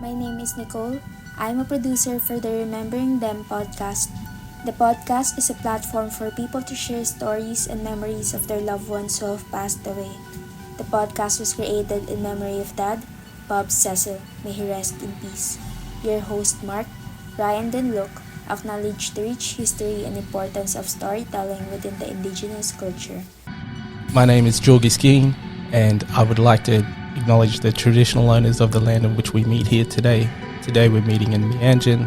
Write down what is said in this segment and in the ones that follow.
My name is Nicole. I'm a producer for the Remembering Them podcast. The podcast is a platform for people to share stories and memories of their loved ones who have passed away. The podcast was created in memory of Dad, Bob Cecil. May he rest in peace. Your host, Mark, Ryan, and Luke acknowledge the rich history and importance of storytelling within the indigenous culture. My name is Jorgi Skiing, and I would like to acknowledge the traditional owners of the land in which we meet here today. Today we're meeting in Mianjin,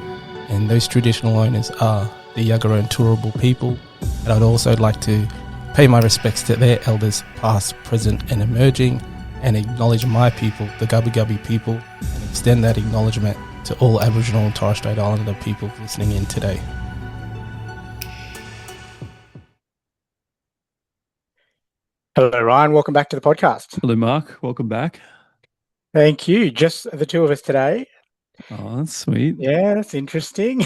and those traditional owners are the Yagara and Turrbal people. And I'd also like to pay my respects to their elders, past, present, and emerging, and acknowledge my people, the Gubbi Gubbi people, and extend that acknowledgement to all Aboriginal and Torres Strait Islander people listening in today. Hello, Ryan. Welcome back to the podcast. Hello, Mark. Welcome back. Thank you. Just the two of us today. Oh, that's sweet. Yeah, that's interesting.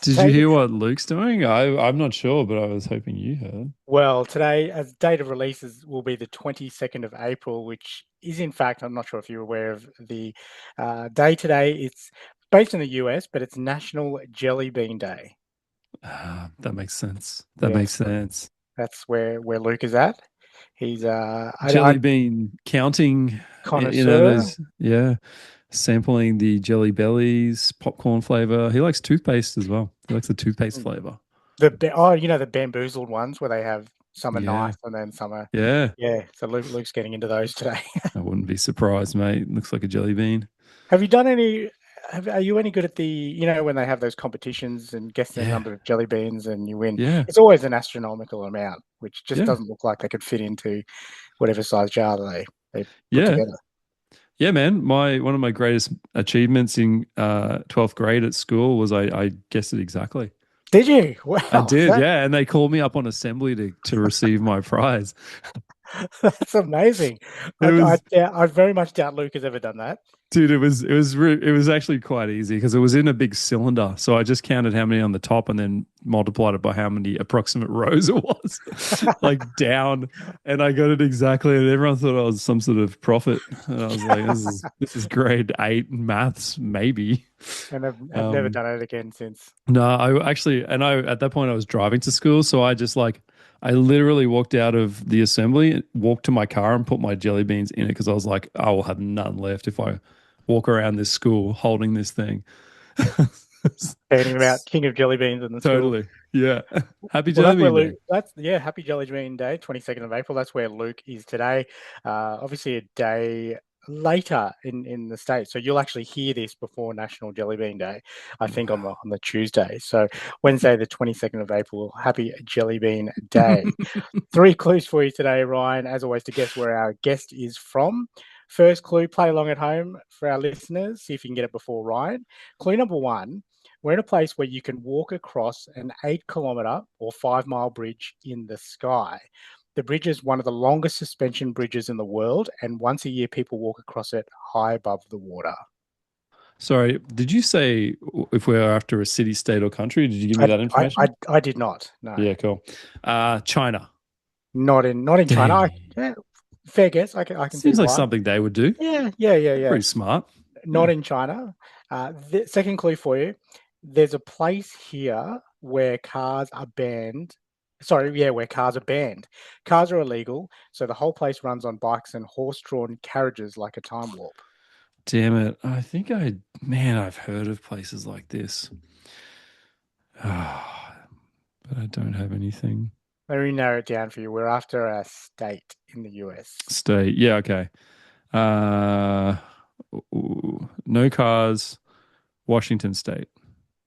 Did you hear what Luke's doing? I'm not sure, but I was hoping you heard. Well, today, as date of releases, will be the 22nd of April, which is, in fact, I'm not sure if you're aware of the day today. It's based in the US, but it's National Jelly Bean Day. That makes sense. That makes sense. That's where Luke is at. He's jelly bean counting connoisseur. Sampling the Jelly Bellies popcorn flavor. He likes toothpaste as well. He likes the toothpaste flavor. The bamboozled ones where they have some are nice and then some are So Luke's getting into those today. I wouldn't be surprised, mate. Looks like a jelly bean. Have you done any? Are you any good at the when they have those competitions and guess the number of jelly beans and you win? Yeah, it's always an astronomical amount, which just doesn't look like they could fit into whatever size jar they put together. Yeah, man. One of my greatest achievements in 12th grade at school was I guessed it exactly. Did you? Wow, I did, and they called me up on assembly to receive my prize. That's amazing. I very much doubt Luke has ever done that. Dude, it was actually quite easy because it was in a big cylinder. So I just counted how many on the top and then multiplied it by how many approximate rows it was, like down. And I got it exactly. And everyone thought I was some sort of prophet. And I was like, this is grade 8 maths, maybe. And I've never done it again since. No, at that point I was driving to school. So I literally walked out of the assembly, walked to my car and put my jelly beans in it because I was like, I will have none left if I walk around this school holding this thing. Standing about king of jelly beans in the totally school. Yeah. Happy Jelly Bean Day. Happy Jelly Bean Day, 22nd of April. That's where Luke is today. Obviously a day later in the States. So you'll actually hear this before National Jelly Bean Day, I think on the Tuesday. So Wednesday, the 22nd of April, happy Jelly Bean Day. 3 clues for you today, Ryan, as always, to guess where our guest is from. First clue, play along at home for our listeners. See if you can get it before Ryan. Clue number 1, we're in a place where you can walk across an 8-kilometre or 5-mile bridge in the sky. The bridge is one of the longest suspension bridges in the world, and once a year people walk across it high above the water. Sorry, did you say if we're after a city, state, or country? Did you give me that information? I did not. No. Yeah, cool. China. Not in China. Fair guess. I can. Seems like something they would do. Yeah. Pretty smart. Not in China. The second clue for you: there's a place here where cars are banned. Where cars are banned. Cars are illegal, so the whole place runs on bikes and horse-drawn carriages like a time warp. Damn it. I think I've heard of places like this. But I don't have anything. Let me narrow it down for you. We're after a state in the US. State. Yeah, okay. No cars. Washington State.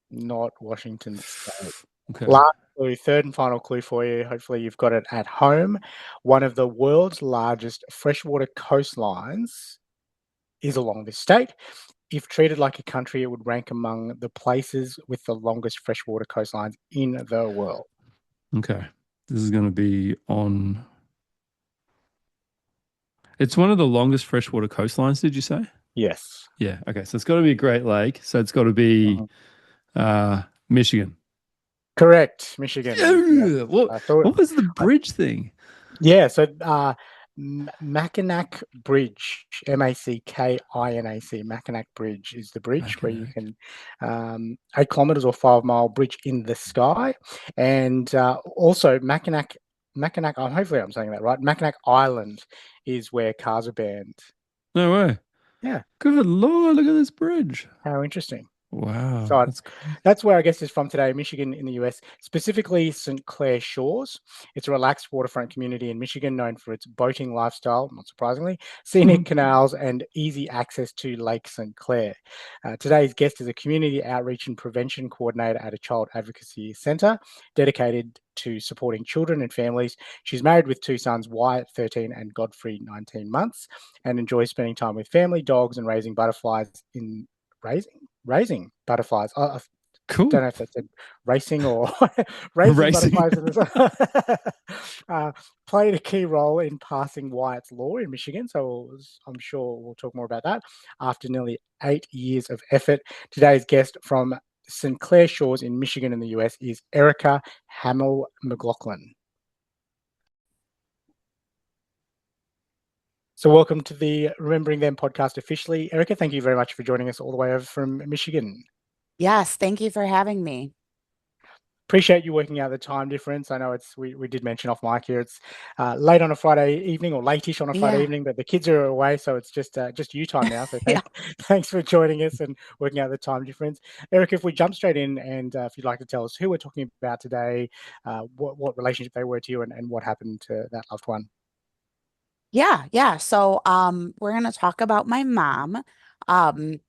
Not Washington State. Okay. Last clue, third and final clue for you. Hopefully you've got it at home. One of the world's largest freshwater coastlines is along this state. If treated like a country, it would rank among the places with the longest freshwater coastlines in the world. Okay. This is going to be on... It's one of the longest freshwater coastlines, did you say? Yes. Yeah, okay. So it's got to be a Great Lake. So it's got to be Michigan. Correct, Michigan. Yeah. What was the bridge thing? Yeah, so Mackinac Bridge, Mackinac. Mackinac Bridge is the bridge where you Mackinac. can 8 kilometers or 5 mile bridge in the sky, and also Mackinac. Hopefully I'm saying that right. Mackinac Island is where cars are banned. No way. Yeah, Good Lord, look at this bridge. how interesting. Wow, So that's crazy. that's where I guess is from today, Michigan in the US, specifically St. Clair Shores. It's a relaxed waterfront community in Michigan known for its boating lifestyle, not surprisingly, scenic canals, and easy access to Lake St. Clair. Today's guest is a community outreach and prevention coordinator at a child advocacy centre dedicated to supporting children and families. She's married with two sons, Wyatt, 13, and Godfrey, 19 months, and enjoys spending time with family, dogs, and raising butterflies in raising butterflies. I don't Cool. know if that's racing or raising Racing. butterflies. uh, played a key role in passing Wyatt's Law in Michigan. So I'm sure we'll talk more about that after nearly 8 years of effort. Today's guest from St. Clair Shores in Michigan in the US is Erica Hammel McLaughlin. So welcome to the Remembering Them podcast officially. Erica, thank you very much for joining us all the way over from Michigan. Yes, thank you for having me. Appreciate you working out the time difference. I know we did mention off mic here. It's late on a Friday evening or late-ish on a Friday Yeah. evening, but the kids are away, so it's just you time now. So Yeah. thanks for joining us and working out the time difference. Eric, if we jump straight in, and if you'd like to tell us who we're talking about today, what relationship they were to you, and what happened to that loved one. Yeah. So we're gonna talk about my mom. Um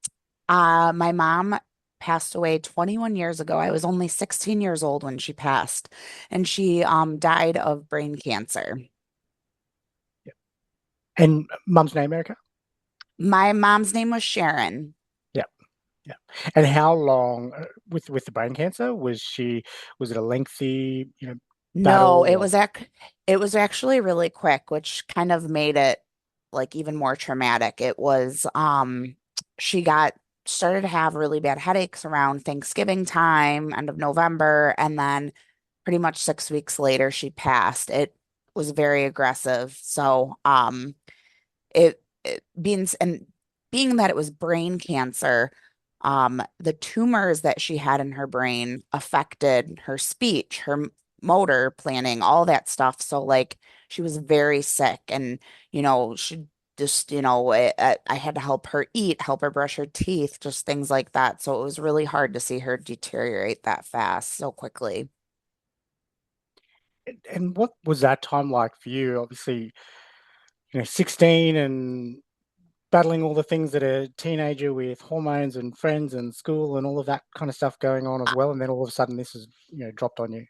my mom passed away 21 years ago. I was only 16 years old when she passed, and she died of brain cancer. Yeah. And mum's name, Erica? My mom's name was Sharon. Yeah. Yeah. And how long with the brain cancer was it a lengthy, No, battle? it was actually really quick, which kind of made it like even more traumatic. It was she got started to have really bad headaches around Thanksgiving time, end of November, and then pretty much 6 weeks later she passed. It was very aggressive. So it being that it was brain cancer, the tumors that she had in her brain affected her speech, her motor planning, all that stuff. So like she was very sick, and she just I had to help her eat, help her brush her teeth, just things like that. So it was really hard to see her deteriorate that fast so quickly. And what was that time like for you? Obviously, 16 and battling all the things that a teenager with hormones and friends and school and all of that kind of stuff going on as well. And then all of a sudden this is, dropped on you.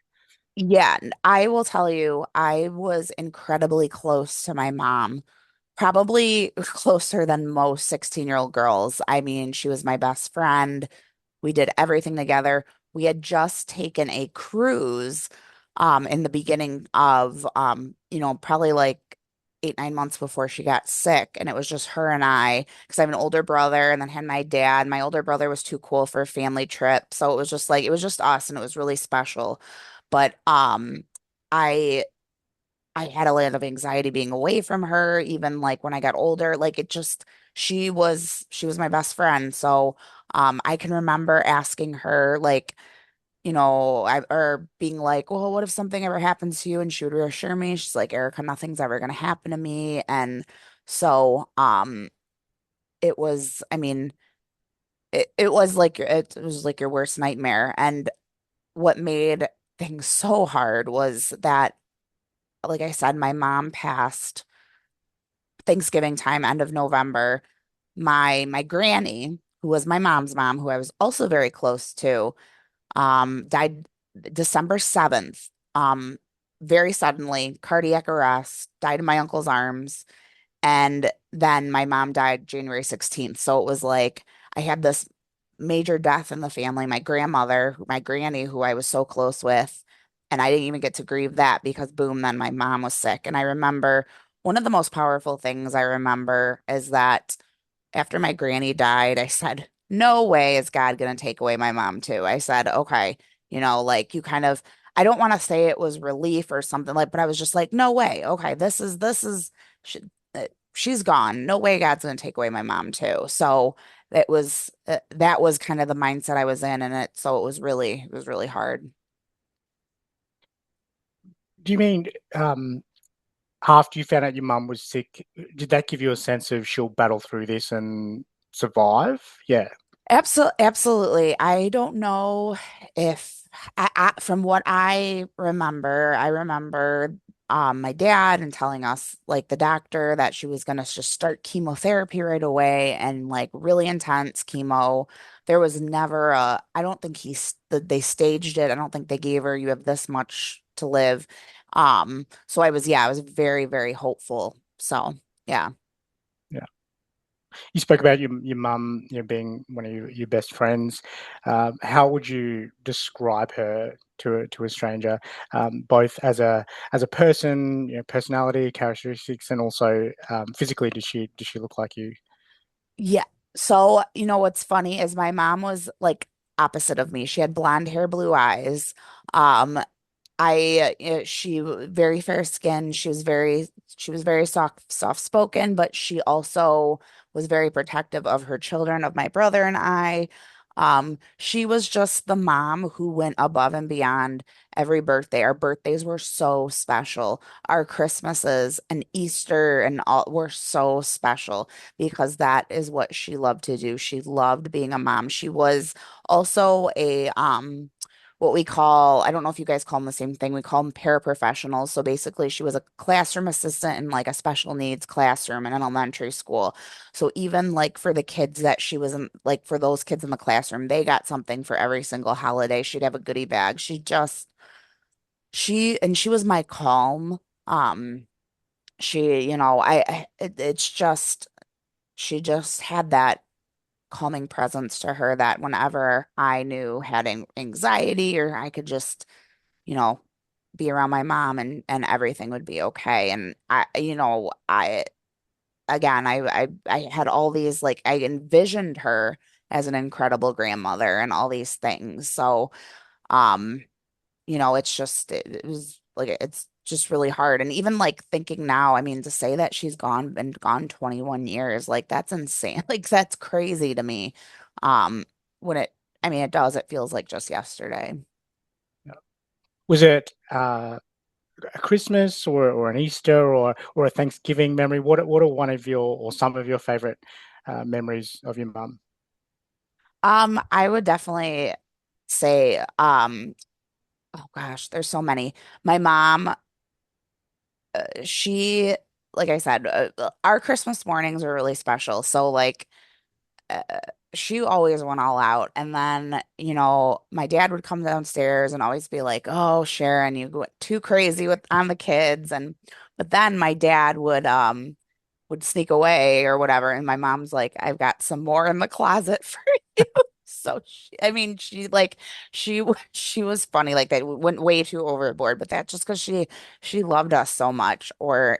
Yeah, I will tell you, I was incredibly close to my mom, probably closer than most 16-year-old girls. I mean, she was my best friend. We did everything together. We had just taken a cruise in the beginning of probably like 8, 9 months before she got sick. And it was just her and I, because I have an older brother and then had my dad. My older brother was too cool for a family trip. So it was just like it was just us, and it was really special. But I I had a lot of anxiety being away from her, even like when I got older. Like it just she was my best friend. So I can remember asking her like, or being like, well, what if something ever happens to you? And she would reassure me. She's like, Erica, nothing's ever gonna happen to me. And so it was, I mean, it was like your worst nightmare. And what made things so hard was that, like I said, my mom passed Thanksgiving time, end of November. My granny, who was my mom's mom, who I was also very close to, died December 7th. Very suddenly, cardiac arrest, died in my uncle's arms. And then my mom died January 16th. So it was like I had this major death in the family. My grandmother, my granny, who I was so close with, and I didn't even get to grieve that because boom, then my mom was sick. And I remember one of the most powerful things I remember is that after my granny died, I said, no way is God going to take away my mom too. I said, okay, like you kind of, I don't want to say it was relief or something like, but I was just like, no way. Okay, this is she, she's gone. No way God's gonna take away my mom too. So that was kind of the mindset I was in, and it was really hard. Do you mean after you found out your mum was sick, did that give you a sense of she'll battle through this and survive? Yeah. Absolutely. I don't know if from what I remember my dad and telling us like the doctor that she was going to just start chemotherapy right away and like really intense chemo. There was never I don't think they staged it. I don't think they gave her, you have this much to live. So I was very, very hopeful. So, yeah. Yeah. You spoke about your mum, being one of your best friends. How would you describe her to a stranger, both as a person, personality, characteristics, and also physically? Did she look like you? Yeah. So, you know what's funny is my mom was like opposite of me. She had blonde hair, blue eyes. Um, she very fair skinned. She was very soft spoken, but she also was very protective of her children, of my brother and I. She was just the mom who went above and beyond every birthday. Our birthdays were so special. Our Christmases and Easter and all were so special because that is what she loved to do. She loved being a mom. She was also a what we call, I don't know if you guys call them the same thing. We call them paraprofessionals. So basically, she was a classroom assistant in like a special needs classroom in an elementary school. So even like for the kids that she was in, like for those kids in the classroom, they got something for every single holiday. She'd have a goodie bag. She was my calm. Um, it's just, she just had that calming presence to her that whenever I knew had anxiety or I could just you know, be around my mom and everything would be okay. And I again, I had all these like I envisioned her as an incredible grandmother and all these things. So, um, it was like it's just really hard. And even like thinking now, I mean, to say that been gone 21 years, like that's insane. Like that's crazy to me. Um, when I mean, it feels like just yesterday. Yeah. Was it a Christmas or an Easter or a Thanksgiving memory? What are one of your or some of your favorite memories of your mum? I would definitely say, oh gosh, there's so many. My mom, she, like I said, our Christmas mornings were really special. So like, uh, she always went all out. And then, my dad would come downstairs and always be like, "Oh, Sharon, you went too crazy with on the kids." But then my dad would sneak away or whatever. And my mom's like, "I've got some more in the closet for you." So I mean, she was funny like that. We went way too overboard, but that's just because she loved us so much. Or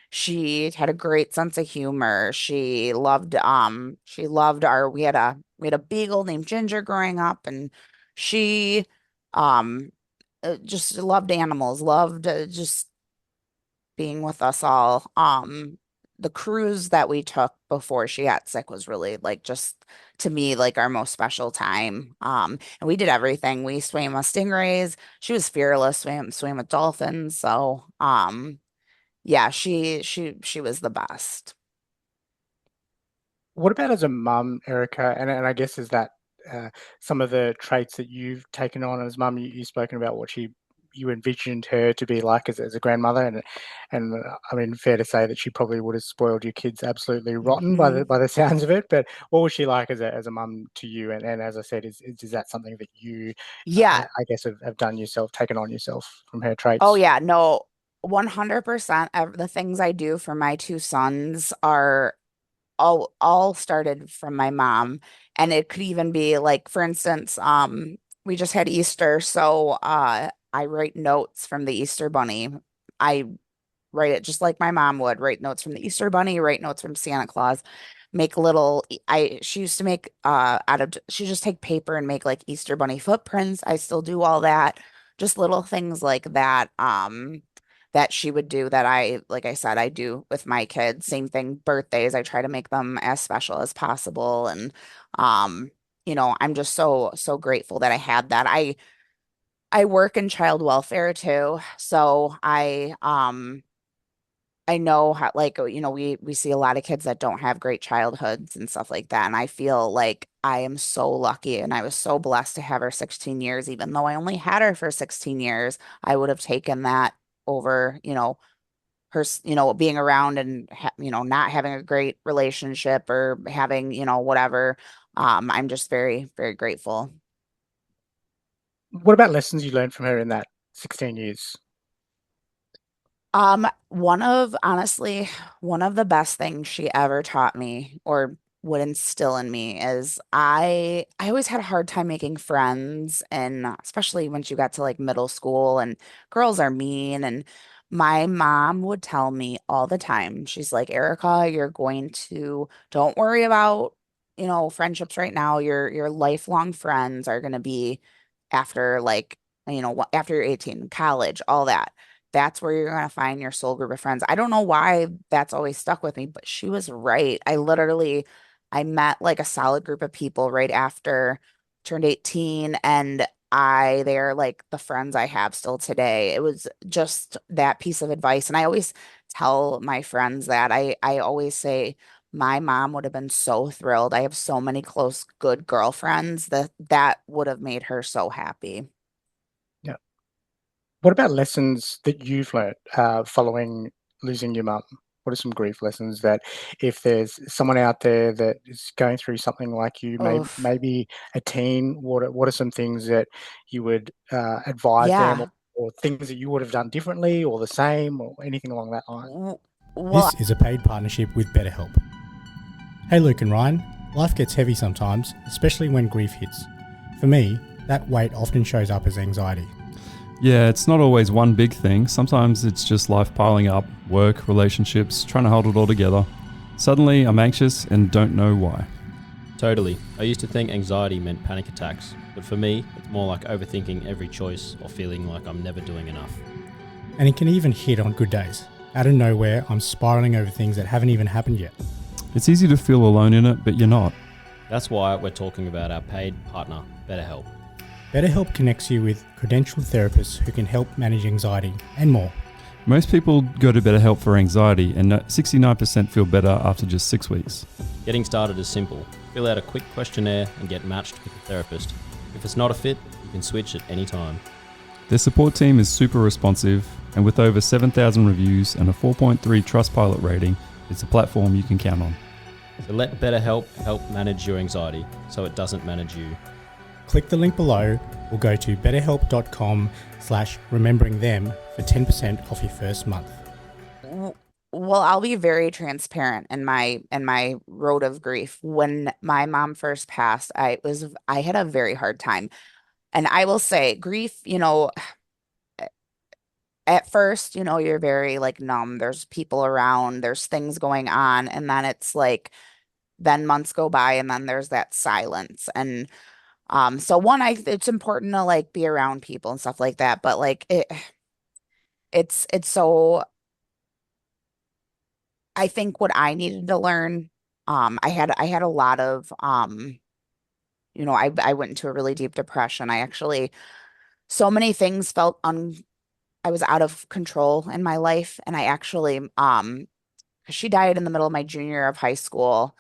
she had a great sense of humor. She loved our we had a beagle named Ginger growing up, and she um just loved animals, loved just being with us all. The cruise that we took before she got sick was really like just to me like our most special time. And we did everything. We swam with stingrays. She was fearless, swam with dolphins. So, yeah, she was the best. What about as a mum, Erica? And I guess is that uh, some of the traits that you've taken on as mum? You've spoken about what you envisioned her to be like as a grandmother, and I mean, fair to say that she probably would have spoiled your kids absolutely rotten by the Mhm. by the sounds of it. But what was she like as a mum to you? And as I said, is that something that you, Yeah. I guess, have done yourself, taken on yourself from her Oh traits? yeah, no, 100% of the things I do for my two sons are all started from my mom. And it could even be like, for instance, we just had Easter, so I write notes from the Easter bunny. I write it just like my mom would, write notes from the Easter bunny, write notes from Santa Claus, make little I she used to make she just take paper and make like Easter bunny footprints. I still do all that. Just little things like that. that she would do that like I said, I do with my kids. Same thing, birthdays. I try to make them as special as possible. And um, I'm just so grateful that I had that. I work in child welfare too. So I know how, like, we see a lot of kids that don't have great childhoods and stuff like that. And I feel like I am so lucky and I was so blessed to have her 16 years, even though I only had her for 16 years. I would have taken that over, her, being around and, not having a great relationship or having, whatever. I'm just very, very grateful. What about lessons you learned from her in that 16 years? Honestly, one of the best things she ever taught me or would instill in me is I always had a hard time making friends, and especially once you got to like middle school and girls are mean. And my mom would tell me all the time, she's like, Erica, don't worry about, friendships right now. Your lifelong friends are gonna be after, like, after you're 18, college, all that. That's where you're going to find your soul group of friends. I don't know why that's always stuck with me, but she was right. I met like a solid group of people right after I turned 18, and they're like the friends I have still today. It was just that piece of advice. And I always tell my friends that I always say, my mom would have been so thrilled. I have so many close, good girlfriends that would have made her so happy. Yeah. What about lessons that you've learned following losing your mum? What are some grief lessons that, if there's someone out there that is going through something like you, Oh, maybe a teen, what are some things that you would advise them, yeah. or things that you would have done differently or the same, or anything along that line? W- Well, This is a paid partnership with BetterHelp. Hey Luke and Ryan, life gets heavy sometimes, especially when grief hits. For me, that weight often shows up as anxiety. Yeah, it's not always one big thing. Sometimes it's just life piling up, work, relationships, trying to hold it all together. Suddenly, I'm anxious and don't know why. Totally. I used to think anxiety meant panic attacks, but for me, it's more like overthinking every choice or feeling like I'm never doing enough. And it can even hit on good days. Out of nowhere, I'm spiraling over things that haven't even happened yet. It's easy to feel alone in it, but you're not. That's why we're talking about our paid partner, BetterHelp. BetterHelp connects you with credentialed therapists who can help manage anxiety and more. Most people go to BetterHelp for anxiety, and 69% feel better after just 6 weeks. Getting started is simple. Fill out a quick questionnaire and get matched with a therapist. If it's not a fit, you can switch at any time. Their support team is super responsive, and with over 7,000 reviews and a 4.3 Trustpilot rating, it's a platform you can count on. So let BetterHelp help manage your anxiety so it doesn't manage you. Click the link below or go to betterhelp.com/rememberingthem for 10% off your first month. well, I'll be very transparent in my road of grief. When my mom first passed, I had a very hard time. And I will say, grief, at first, you're very like numb. There's people around, there's things going on, and then it's like, then months go by and then there's that silence. And so one, it's important to like be around people and stuff like that, but like it's so, I think what I needed to learn, I had a lot of I went into a really deep depression. So many things felt I was out of control in my life. And I actually, 'cause she died in the middle of my junior year of high school.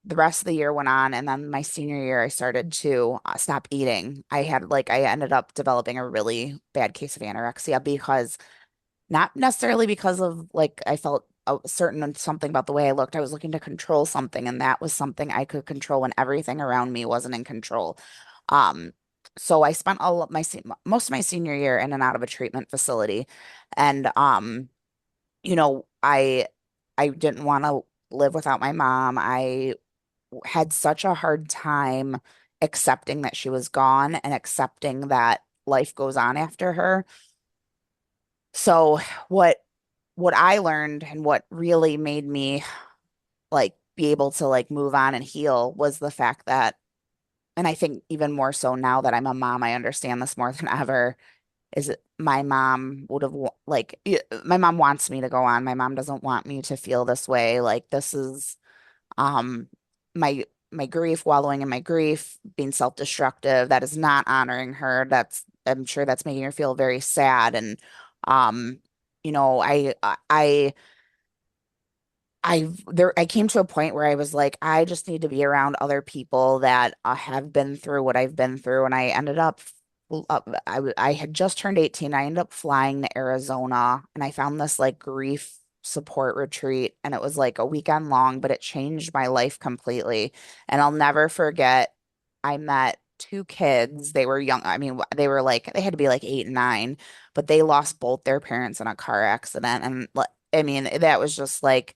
The rest of the year went on, and then my senior year, I started to stop eating. I ended up developing a really bad case of anorexia, because not necessarily because of like I felt certain on something about the way I looked. I was looking to control something, and that was something I could control when everything around me wasn't in control. Um, so I spent most of my senior year in and out of a treatment facility, and I didn't want to live without my mom. I had such a hard time accepting that she was gone and accepting that life goes on after her. So what I learned and what really made me like be able to like move on and heal was the fact that, and I think even more so now that I'm a mom, I understand this more than ever, is my mom would have my mom wants me to go on. My mom doesn't want me to feel this way. Like this is um my grief, wallowing in my grief, being self-destructive. That is not honoring her. I'm sure that's making her feel very sad. And um, I came to a point where I was like, I just need to be around other people that have been through what I've been through. And I ended up, I had just turned 18. I ended up flying to Arizona and I found this like grief support retreat. And it was like a weekend long, but it changed my life completely. And I'll never forget, I met two kids. They were young. I mean, they had to be like 8 and 9, but they lost both their parents in a car accident. And I mean, that was just like,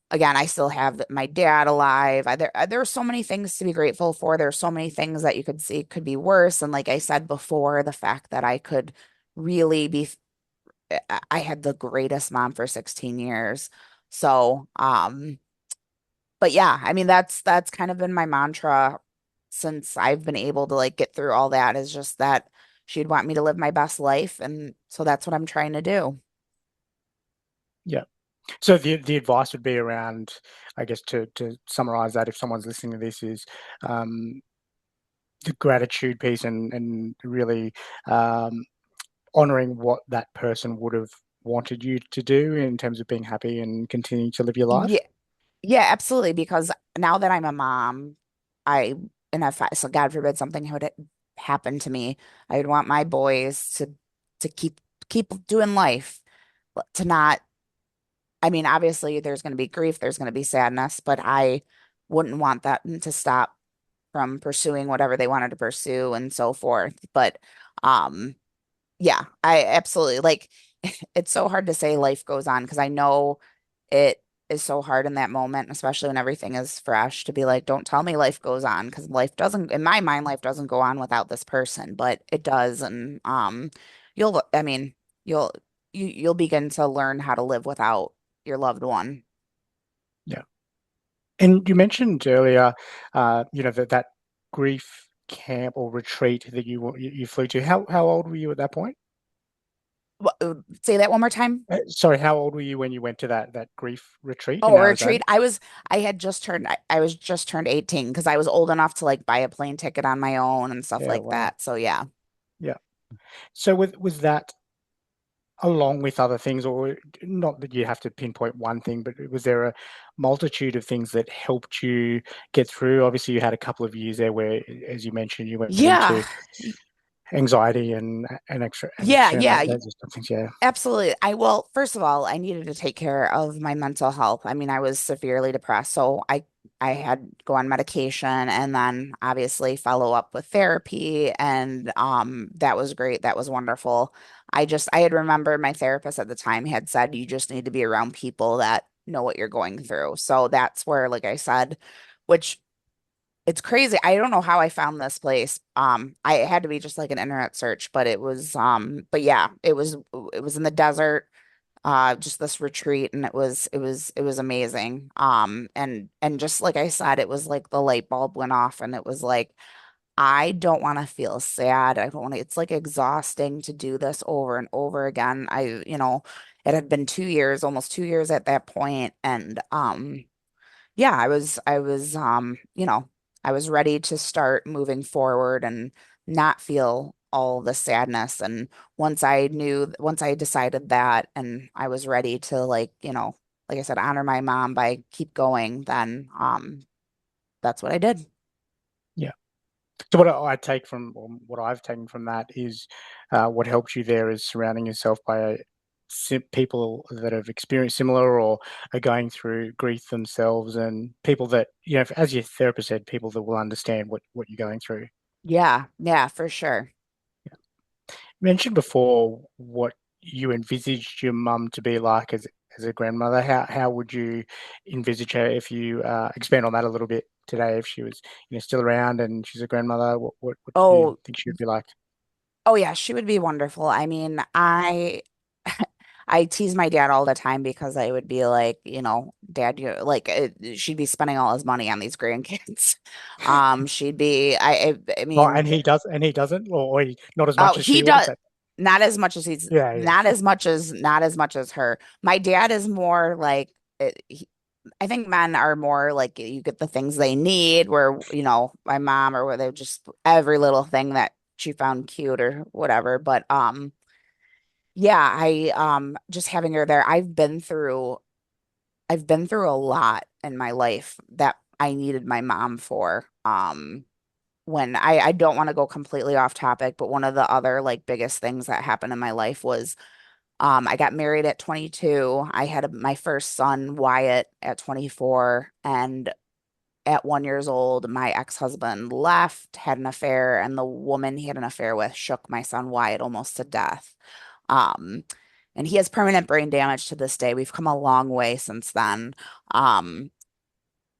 again, I still have my dad alive. There are so many things to be grateful for. There are so many things that you could see could be worse. And like I said before, the fact that I could really be, I had the greatest mom for 16 years. So, but yeah, I mean, that's kind of been my mantra since I've been able to like get through all that, is just that she'd want me to live my best life. And so that's what I'm trying to do. Yeah. So the advice would be around, I guess, to summarize that, if someone's listening to this, is um, the gratitude piece and really um, honoring what that person would have wanted you to do in terms of being happy and continuing to live your life. Yeah, yeah, absolutely. Because now that I'm a mom, I and if so God forbid something would happen to me, I would want my boys to keep doing life, to not. I mean, obviously, there's going to be grief, there's going to be sadness, but I wouldn't want that to stop from pursuing whatever they wanted to pursue and so forth. But um, yeah, I absolutely like. It's so hard to say life goes on because I know it is so hard in that moment, especially when everything is fresh, to be like, don't tell me life goes on, because life doesn't, in my mind, life doesn't go on without this person, but it does. And I mean, you'll you'll begin to learn how to live without your loved one. Yeah. And you mentioned earlier, that grief camp or retreat that you flew to. How old were you at that point? Say that one more time. Sorry, how old were you when you went to that grief retreat in Oh, Arizona? retreat. I was just turned 18 because I was old enough to like buy a plane ticket on my own and stuff Yeah, like wow. that. So yeah. Yeah. So with that, along with other things, or not that you have to pinpoint one thing, but was there a multitude of things that helped you get through? Obviously, you had a couple of years there where, as you mentioned, you went Yeah. into anxiety and extra Yeah, addiction. yeah. Those are some things. Yeah. Absolutely. Well, first of all, I needed to take care of my mental health. I mean, I was severely depressed, so I had to go on medication and then obviously follow up with therapy, and that was great. That was wonderful. I had remembered my therapist at the time had said you just need to be around people that know what you're going through. So that's where, like I said, which it's crazy. I don't know how I found this place. I had to be just like an internet search, but but yeah, it was in the desert, just this retreat, and it was amazing. And just like I said, it was like the light bulb went off and it was like, I don't want to feel sad. I don't want to, it's like exhausting to do this over and over again. It had been 2 years, almost 2 years at that point, and yeah, I was ready to start moving forward and not feel all the sadness. And once I decided that and I was ready to like I said, honor my mom by keep going, then that's what I did. Yeah. So what I take from, or what I've taken from that is, what helps you there is surrounding yourself by people that have experienced similar or are going through grief themselves, and people that, as your therapist said, people that will understand what you're going through. Yeah, yeah, for sure. You mentioned before what you envisaged your mum to be like as a grandmother. How would you envisage her, if you expand on that a little bit today? If she was, still around and she's a grandmother, what do you Oh, think she would be like? oh yeah, she would be wonderful. I mean, I tease my dad all the time because I would be like, Dad, you like she'd be spending all his money on these grandkids. She'd be I Oh, mean, and he doesn't, or not as oh, much as she he would. Is does. that? not as much as he's Yeah, yeah. not as much as her. My dad is more like I think men are more like you get the things they need, where my mom or where they just every little thing that she found cute or whatever. But yeah, I just having her there, I've been through a lot in my life that I needed my mom for. When I don't want to go completely off topic, but one of the other like biggest things that happened in my life was I got married at 22. I had my first son, Wyatt, at 24. And at 1 years old, my ex-husband left, had an affair, and the woman he had an affair with shook my son Wyatt almost to death. Um, and he has permanent brain damage to this day. We've come a long way since then. Um,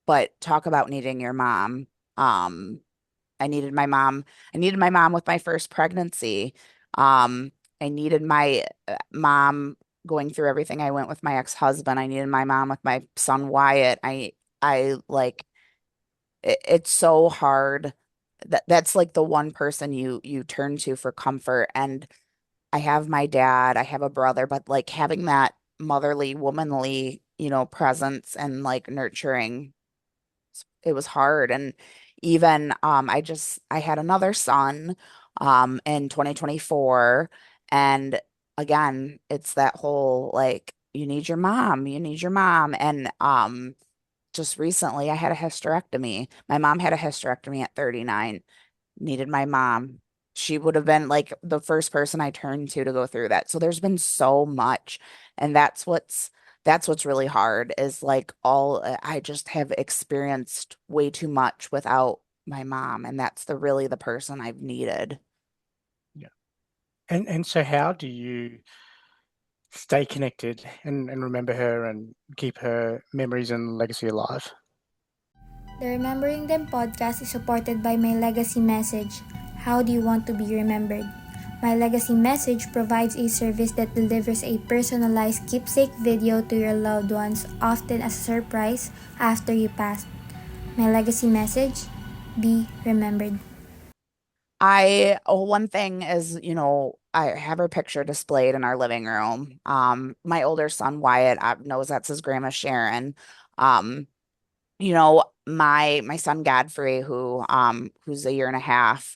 but talk about needing your mom. Um, I needed my mom. I needed my mom with my first pregnancy. Um, I needed my mom going through everything I went with my ex-husband. I needed my mom with my son Wyatt. I like it's so hard. That's like the one person you turn to for comfort. And I have my dad, I have a brother, but like having that motherly, womanly, presence and like nurturing, it was hard. And even I had another son in 2024. And again, it's that whole like you need your mom, you need your mom. And just recently I had a hysterectomy. My mom had a hysterectomy at 39, needed my mom. She would have been like the first person I turned to go through that. So there's been so much. And that's what's really hard is like I just have experienced way too much without my mom. And that's really the person I've needed. Yeah. And so how do you stay connected and remember her and keep her memories and legacy alive? The Remembering Them podcast is supported by my legacy message. How do you want to be remembered? My legacy message provides a service that delivers a personalized keepsake video to your loved ones, often as a surprise after you pass. My legacy message: be remembered. One thing is, I have her picture displayed in our living room. My older son Wyatt knows that's his grandma Sharon. Um, my son Godfrey, who's a year and a half,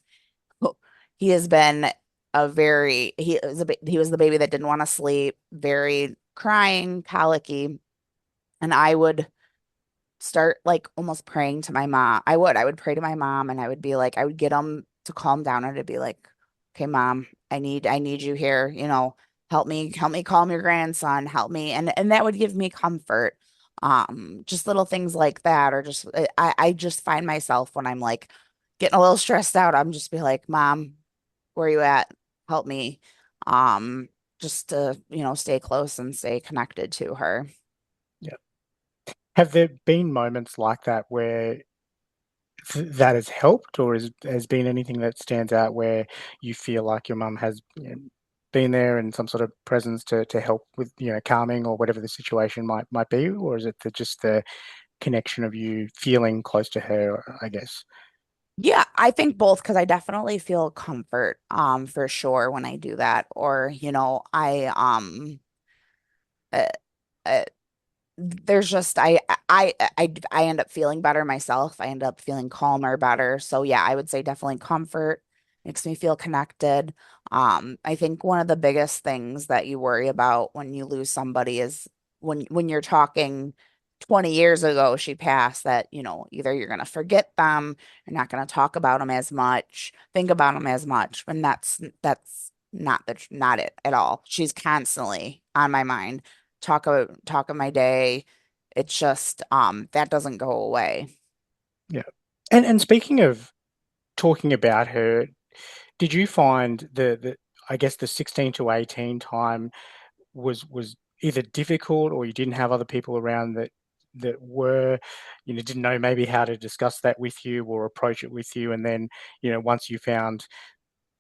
he has been he was the baby that didn't want to sleep, very crying, colicky, and I would start like almost praying to my mom. I would pray to my mom, and I would be like, I would get him to calm down, and I'd be like, okay, mom, I need you here, help me calm your grandson, help me. And that would give me comfort. Just little things like that, or just I just find myself when I'm like getting a little stressed out, I'm just be like, mom, where are you at? Help me. Um, just to, stay close and stay connected to her. Yeah. Have there been moments like that where that has helped, or has been anything that stands out where you feel like your mum has been there and some sort of presence to help with calming or whatever the situation might be, or is it just the connection of you feeling close to her, I guess? Yeah, I think both because I definitely feel comfort for sure when I do that. Or, uh, uh, there's just I end up feeling better myself. I end up feeling calmer, better. So yeah, I would say definitely comfort makes me feel connected. I think one of the biggest things that you worry about when you lose somebody is when you're talking 20 years ago she passed, that either you're going to forget them, you're not going to talk about them as much, think about them as much, and that's not it at all. She's constantly on my mind, talk of my day. It's just that doesn't go away. Yeah. And speaking of talking about her, did you find the I guess the 16 to 18 time was either difficult, or you didn't have other people around that were, didn't know maybe how to discuss that with you or approach it with you, and then, once you found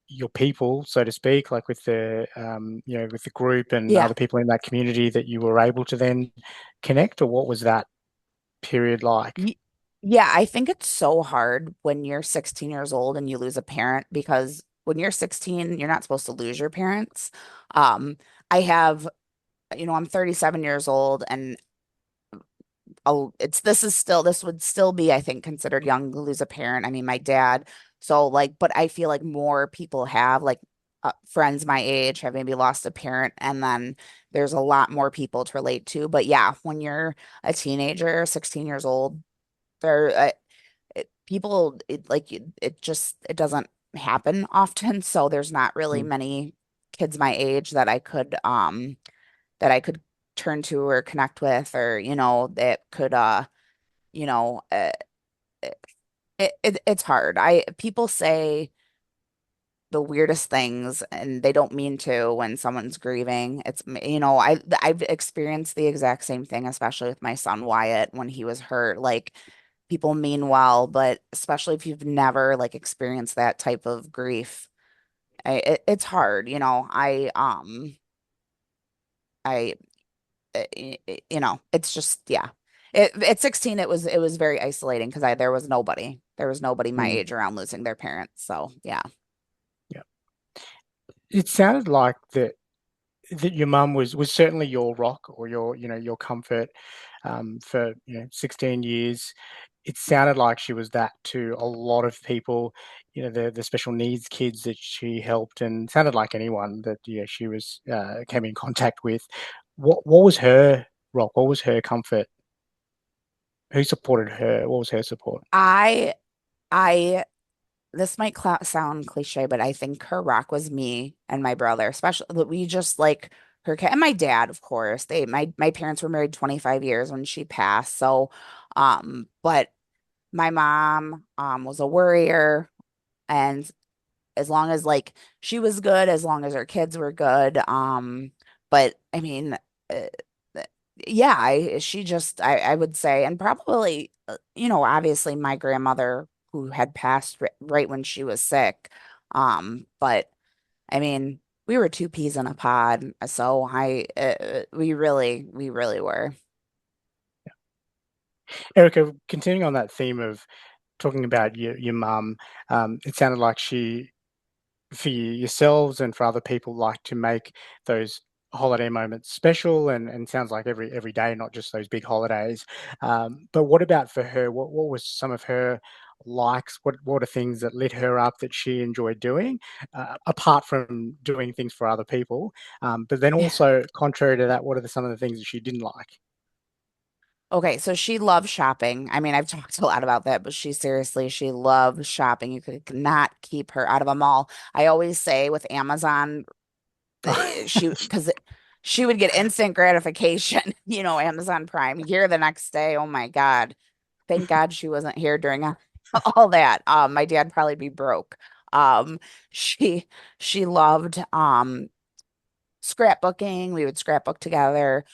your people, so to speak, like with with the group and Yeah. other people in that community, that you were able to then connect, or what was that period like? Y- Yeah, I think it's so hard when you're 16 years old and you lose a parent because when you're 16, you're not supposed to lose your parents. Um, I have, I'm 37 years old, and this would still be, I think, considered young to lose a parent. I mean, my dad. So like, but I feel like more people have like friends my age have maybe lost a parent, and then there's a lot more people to relate to. But yeah, when you're a teenager, 16 years old, there people it doesn't happen often. So there's not really Mm. many kids my age that I could turn to or connect with, or that could you know uh, it's hard. I People say the weirdest things, and they don't mean to when someone's grieving. I've experienced the exact same thing, especially with my son Wyatt when he was hurt. Like, people mean well, but especially if you've never like experienced that type of grief, it's hard. I it's just, yeah. At 16, it was very isolating because I there was nobody my Mm. age around losing their parents. So yeah. Yeah. It sounded like that your mum was certainly your rock or your comfort for 16 years. It sounded like she was that to a lot of people, the special needs kids that she helped, and sounded like anyone that she was came in contact with. What was her rock? What was her comfort? Who supported her? What was her support? I I This might sound cliche, but I think her rock was me and my brother, especially we just like and my dad, of course. My parents were married 25 years when she passed. So, but my mom was a worrier, and as long as like she was good, as long as her kids were good. But I mean, uh, yeah, I would say, and probably, obviously my grandmother who had passed right when she was sick. But I mean, we were two peas in a pod, so we really were. Erica, continuing on that theme of talking about your mum, it sounded like she, for yourselves and for other people, like to make those holiday moments special, and sounds like every day, not just those big holidays. But what about for her? What was some of her likes? What are things that lit her up that she enjoyed doing, apart from doing things for other people? But then also, contrary to that, what are some of the things that she didn't like? Okay, so she loves shopping. I mean, I've talked a lot about that, but she loves shopping. You could not keep her out of a mall. I always say with Amazon, because she would get instant gratification, Amazon Prime here the next day. Oh my God. Thank God she wasn't here during all that. My dad'd probably be broke. Um, she she loved scrapbooking. We would scrapbook together.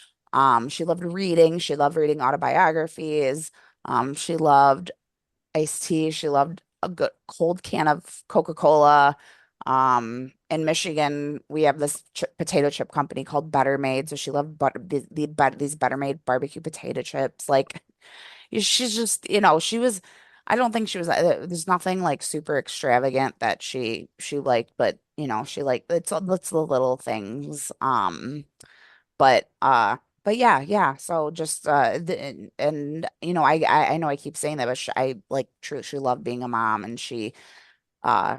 She loved reading. She loved reading autobiographies. She loved iced tea. She loved a good cold can of Coca-Cola. In Michigan, we have this potato chip company called Better Made. So she loved these Better Made barbecue potato chips. Like, she's just, I don't think she was, there's nothing like super extravagant that she liked, but she liked, it's the little things. But yeah, yeah. So just and I know I keep saying that, but I like truly she loved being a mom, and uh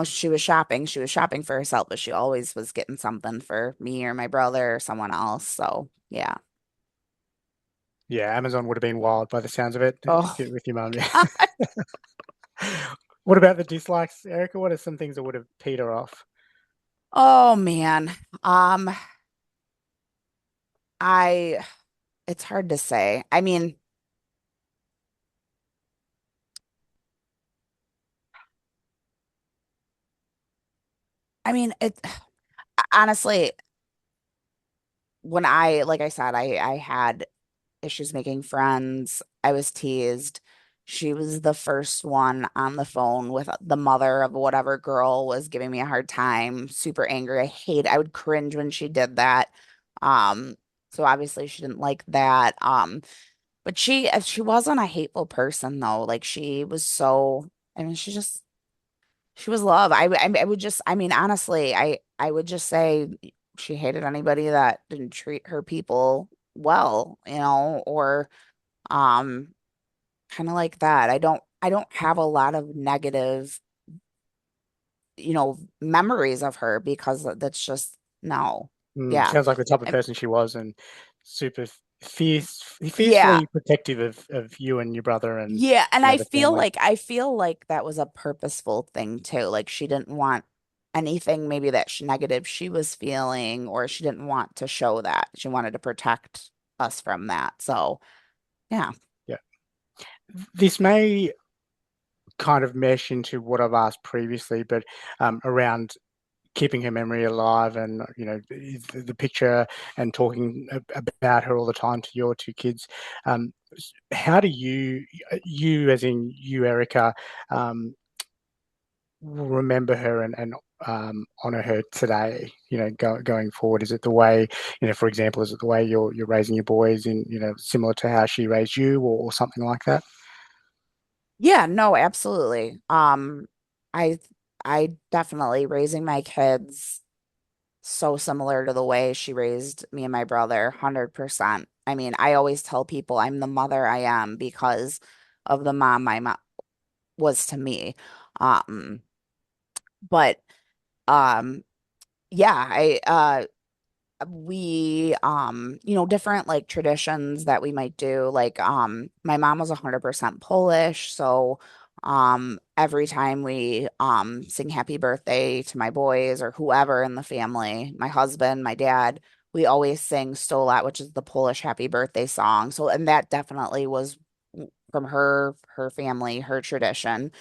she was shopping. She was shopping for herself, but she always was getting something for me or my brother or someone else. So yeah. Yeah, Amazon would have been wild by the sounds of it, Oh with your mum. Yeah. God. What about the dislikes, Erica? What are some things that would have peed her off? Oh man. Um, I it's hard to say. It honestly, when like I said, I had issues making friends. I was teased. She was the first one on the phone with the mother of whatever girl was giving me a hard time. Super angry. I would cringe when she did that. Um, so obviously she didn't like that. But she wasn't a hateful person though. Like, she was so, I mean, she just She was love. I would just, I mean, honestly, I would just say she hated anybody that didn't treat her people well, or um kind of like that. I don't have a lot of negative, memories of her because that's just no. Yeah. Sounds like the type of And person she was, and super yeah. fiercely protective of you and your brother and Yeah, and I the feel family. like I feel like that was a purposeful thing too. Like she didn't want anything maybe that negative she was feeling, or she didn't want to show that. She wanted to protect us from that. So, yeah. Yeah. This may kind of mesh into what I've asked previously, but around keeping her memory alive, and the picture, and talking about her all the time to your two kids. How do you as in you, Erica, um, remember her and honor her today? Going forward, is it the way, for example, is it the way you're raising your boys in, similar to how she raised you, or something like that? Yeah, no, absolutely. I I definitely raising my kids so similar to the way she raised me and my brother, 100%. I mean, I always tell people I'm the mother I am because of the mom my mom was to me. Um, but um, yeah, we different like traditions that we might do. Like my mom was 100% Polish, so every time we sing happy birthday to my boys or whoever in the family, my husband, my dad, we always sing Stolat, which is the Polish happy birthday song. So, and that definitely was from her family, her tradition.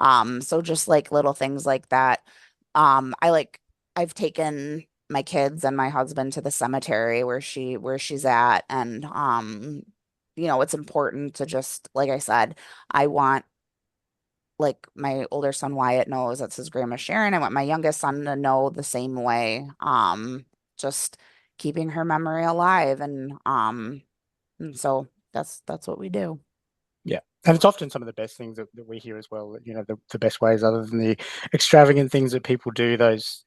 So just like little things like that. I've taken my kids and my husband to the cemetery where she's at, and it's important to just, like I said, I want, like, my older son Wyatt knows that's his grandma Sharon. I want my youngest son to know the same way. Just keeping her memory alive, and so that's what we do. Yeah. And it's often some of the best things that we hear as well. The best ways, other than the extravagant things that people do, those,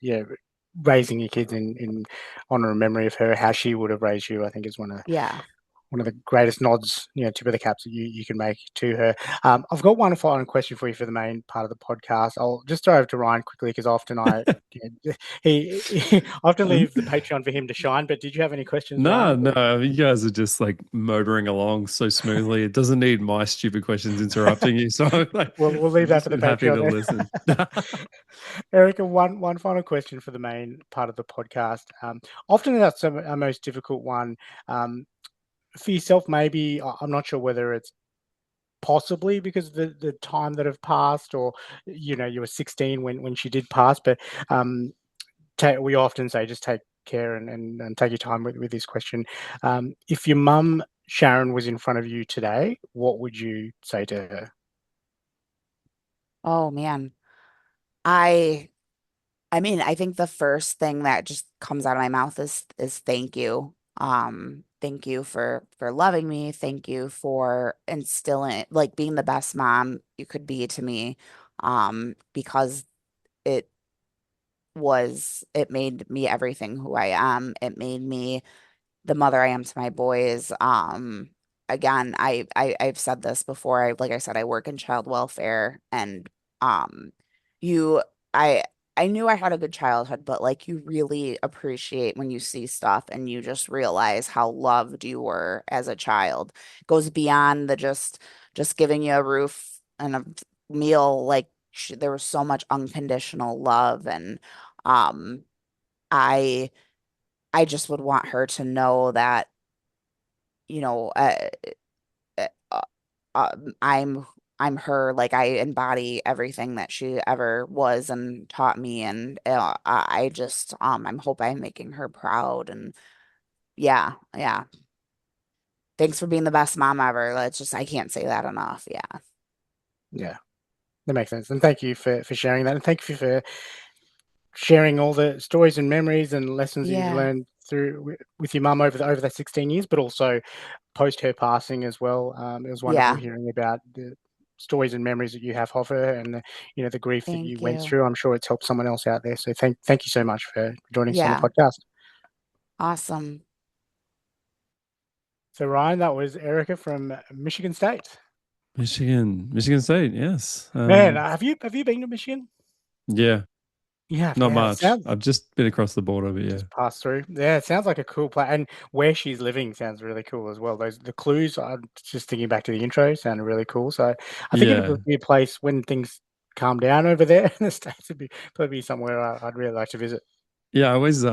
raising your kids in honor and memory of her, how she would have raised you, I think is Yeah. one of the greatest nods, tip of the caps that you can make to her. I've got one final question for you for the main part of the podcast. I'll just throw over to Ryan quickly, because often he I often leave the Patreon for him to shine. But did you have any questions, No, Ryan? no, you guys are just like motoring along so smoothly. It doesn't need my stupid questions interrupting you. So like, We'll leave I've that just for the been happy to Patreon listen. then. Erica, one final question for the main part of the podcast. Often that's our most difficult one. Um, for yourself, maybe, I'm not sure whether it's possibly because of the time that have passed, or you were 16 when she did pass, but um, we often say just take care, and take your time with this question. If your mum Sharon was in front of you today, what would you say to her? Oh man. I I mean, I think the first thing that just comes out of my mouth is thank you. Thank you for loving me. Thank you for instilling, like, being the best mom you could be to me. Because it it made me everything who I am. It made me the mother I am to my boys. Again, I've said this before. Like I said, I work in child welfare, and um, you, I, I knew I had a good childhood, but like you really appreciate when you see stuff and you just realize how loved you were as a child. It goes beyond the just giving you a roof and a meal. Like there was so much unconditional love, and um, I. I just would want her to know that, you know, uh, uh, uh, I'm her. Like I embody everything that she ever was and taught me, and I just I'm hope I'm making her proud. And yeah, yeah. Thanks for being the best mom ever. Let's just I can't say that enough. Yeah, Yeah, that makes sense, and thank you for sharing that, and thank you for sharing all the stories and memories and lessons that you've yeah, learned through with your mum over the 16 years, but also post her passing as well. It was wonderful yeah. hearing about stories and memories that you have of her, and the grief that you Thank went you. through. I'm sure it's helped someone else out there. So thank you so much for joining us on the Yeah. podcast. Awesome. So Ryan, that was Erica from Michigan State. Michigan State, yes. Man, have you been to Michigan? Yeah, Yeah, not it much. sounds I've just been across the border, but yeah. just passed through. Yeah, it sounds like a cool place, and where she's living sounds really cool as well. The clues, I'm just thinking back to the intro, sounded really cool. So I think it Yeah. would be a place when things calm down over there in the States. It'd probably be somewhere I'd really like to visit. Yeah, I always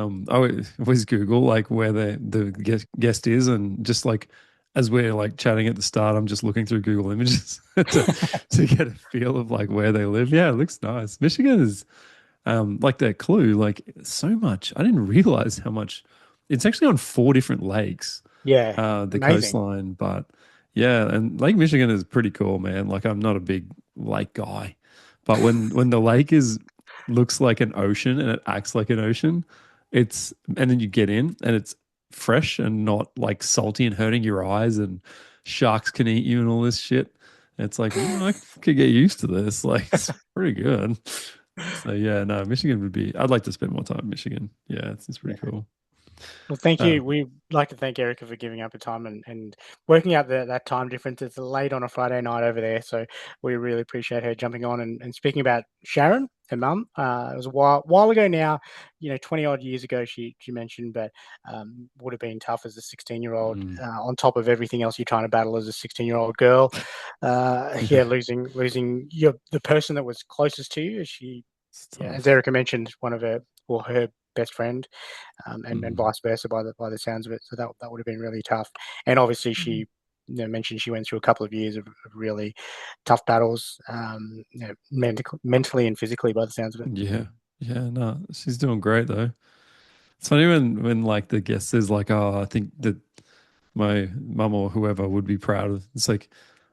Google like where the guest is, and just like as we're like chatting at the start, I'm just looking through Google Images to get a feel of like where they live. Yeah, it looks nice. Michigan is like that clue, like so much. I didn't realize how much. It's actually on 4 different lakes. Yeah, The amazing. coastline, but yeah, and Lake Michigan is pretty cool, man. Like I'm not a big lake guy, but when the lake is looks like an ocean and it acts like an ocean, and then you get in and it's fresh and not like salty and hurting your eyes and sharks can eat you and all this shit. It's like, I could get used to this. Like it's pretty good. So yeah, no, Michigan would be. I'd like to spend more time in Michigan. Yeah, it's pretty cool. Well, thank you. We'd like to thank Erica for giving up her time and working out that time difference. It's late on a Friday night over there, so we really appreciate her jumping on and speaking about Sharon, her mum. It was a while ago now, 20 odd years ago. She mentioned, but would have been tough as a 16-year-old. On top of everything else you're trying to battle as a 16-year-old girl. Losing the person that was closest to you. As Erica mentioned, her best friend. And vice versa by the sounds of it. So that would have been really tough. And obviously she mentioned she went through a couple of years of really tough battles, mentally and physically by the sounds of it. Yeah. No, she's doing great though. It's funny when like the guest says like, oh, I think that my mum or whoever would be proud of. It's like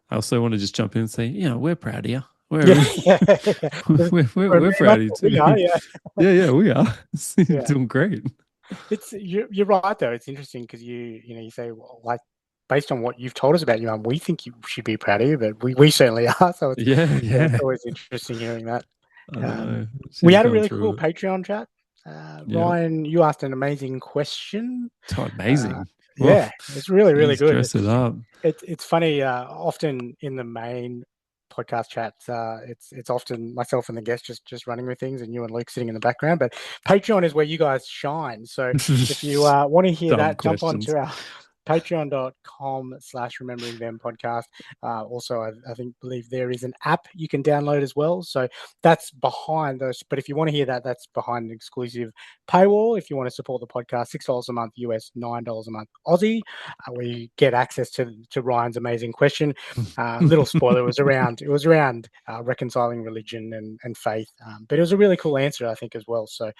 I also want to just jump in and say, we're proud of you. We're proud of you too. We are, yeah, we are. You're doing great. You're right though. It's interesting because you say, well, like based on what you've told us about your mum, we think you should be proud of you, but we certainly are. So it's always interesting hearing that. We had a really cool Patreon chat. Ryan, you asked an amazing question. Oh, amazing. It's really, really good. Dress it up. It's funny. Often in the main podcast chats, it's often myself and the guest just running with things, and you and Luke sitting in the background. But Patreon is where you guys shine. So if you want to hear that, jump onto our patreon.com/remembering them podcast. Also, I believe there is an app you can download as well. So that's behind those. But if you want to hear that, that's behind an exclusive paywall. If you want to support the podcast, $6 a month US, $9 a month Aussie, where you get access to Ryan's amazing question. Little spoiler, it was around reconciling religion and faith. But it was a really cool answer, I think, as well. So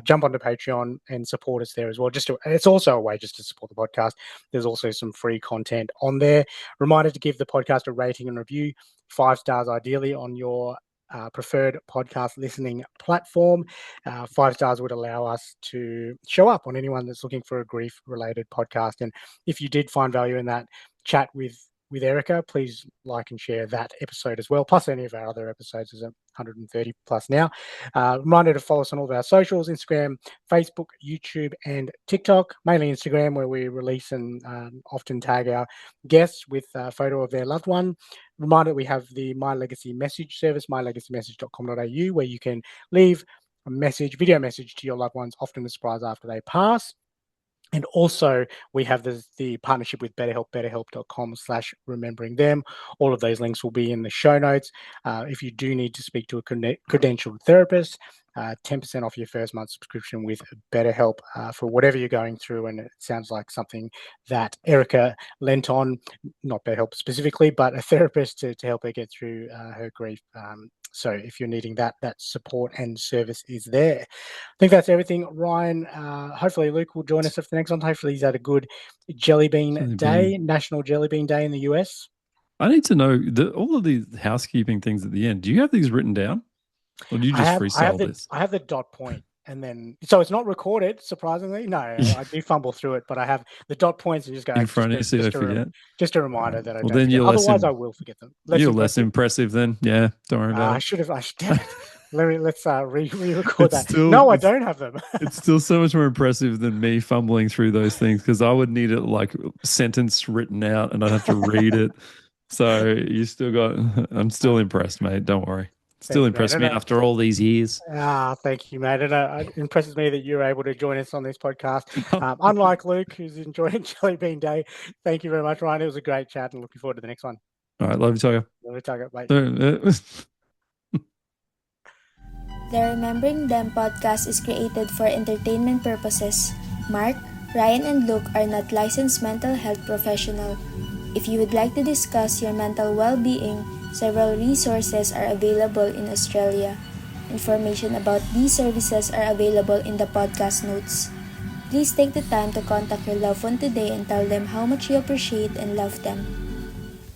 jump onto Patreon and support us there as well. It's also a way just to support the podcast. There's also some free content on there. Reminder to give the podcast a rating and review, 5 stars ideally on your preferred podcast listening platform. 5 stars would allow us to show up on anyone that's looking for a grief-related podcast. And if you did find value in that chat with Erica, please like and share that episode as well, plus any of our other episodes. There's 130 plus now. Reminder to follow us on all of our socials, Instagram, Facebook, YouTube, and TikTok, mainly Instagram, where we release and often tag our guests with a photo of their loved one. Reminder, we have the My Legacy message service, mylegacymessage.com.au, where you can leave a video message to your loved ones, often a surprise after they pass. And also, we have the partnership with BetterHelp, betterhelp.com/remembering them. All of those links will be in the show notes. If you do need to speak to a credentialed therapist, 10% off your first month subscription with BetterHelp for whatever you're going through. And it sounds like something that Erica lent on, not BetterHelp specifically, but a therapist to help her get through her grief. So if you're needing that support and service is there. I think that's everything, Ryan. Hopefully Luke will join us for the next one. Hopefully he's had a good Jelly Bean Day, National Jelly Bean Day in the US. I need to know all of these housekeeping things at the end. Do you have these written down? Or do you just freestyle this? I have the dot point and then so it's not recorded. Surprisingly, no, I do fumble through it, but I have the dot points and just go in front of you, so you just don't forget. just a reminder that I Well, don't then forget. you're less Otherwise, I will forget them. You're less impressive then. Yeah, don't worry about I it. should have. Damn it. Let's re-record It's that. still- No, I it's- don't have them. It's still so much more impressive than me fumbling through those things because I would need it like sentence written out and I'd have to read it. So you still got. I'm still impressed, mate. Don't worry. Still Thanks, impressed mate. me after all these years. Thank you, mate. And it impresses me that you're able to join us on this podcast. Unlike Luke, who's enjoying Jelly Bean Day. Thank you very much, Ryan. It was a great chat and looking forward to the next one. All right, love you, Tiger. Love you, Tiger. Bye. The Remembering Them podcast is created for entertainment purposes. Mark, Ryan, and Luke are not licensed mental health professionals. If you would like to discuss your mental well-being, several resources are available in Australia. Information about these services are available in the podcast notes. Please take the time to contact your loved one today and tell them how much you appreciate and love them.